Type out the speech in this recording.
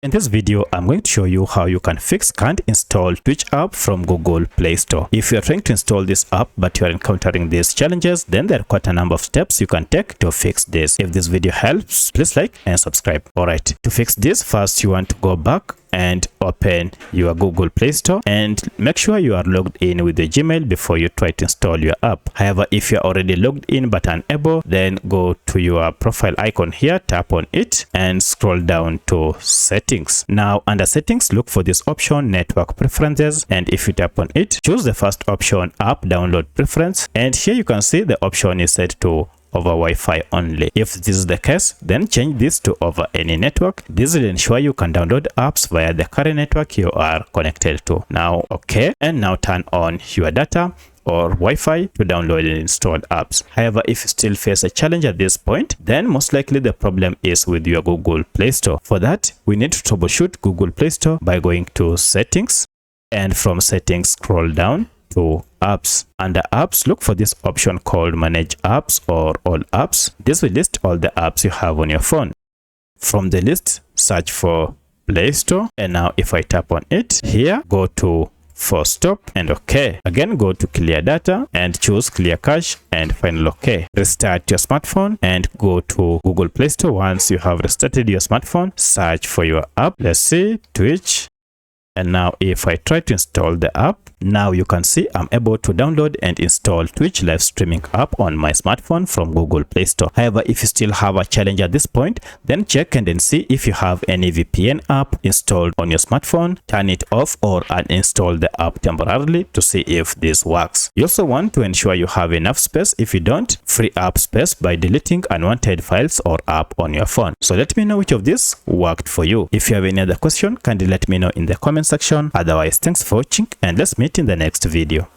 In this video, I'm going to show you how you can fix can't install Twitch app from Google Play Store. If you're trying to install this app but you're encountering these challenges, then there are quite a number of steps you can take to fix this. If this video helps, please like and subscribe. Alright, to fix this, first you want to go back and open your Google Play Store and make sure you are logged in with the Gmail before you try to install your app. However, if you're already logged in but unable, then go to your profile icon here, tap on it and scroll down to settings. Now under settings, look for this option network preferences, and if you tap on it, choose the first option app download preference, and here you can see the option is set to over Wi-Fi only. If this is the case, then change this to over any network. This will ensure you can download apps via the current network you are connected to. Now okay, and now turn on your data or Wi-Fi to download and install apps. However, if you still face a challenge at this point, then most likely the problem is with your Google Play Store. For that, we need to troubleshoot Google Play Store by going to settings, and from settings scroll down to apps. Under apps, look for this option called manage apps or all apps. This will list all the apps you have on your phone. From the list, search for Play Store, and now if I tap on it here, go to force stop and okay. Again, go to clear data and choose clear cache and final okay. Restart your smartphone and go to Google Play Store. Once you have restarted your smartphone, search for your app. Let's see Twitch. And now if I try to install the app, now you can see I'm able to download and install Twitch live streaming app on my smartphone from Google Play Store. However, if you still have a challenge at this point, then check and then see if you have any VPN app installed on your smartphone. Turn it off or uninstall the app temporarily to see if this works. You also want to ensure you have enough space. If you don't, free up space by deleting unwanted files or app on your phone. So let me know which of these worked for you. If you have any other question, kindly let me know in the comment section. Otherwise, thanks for watching and let's meet in the next video.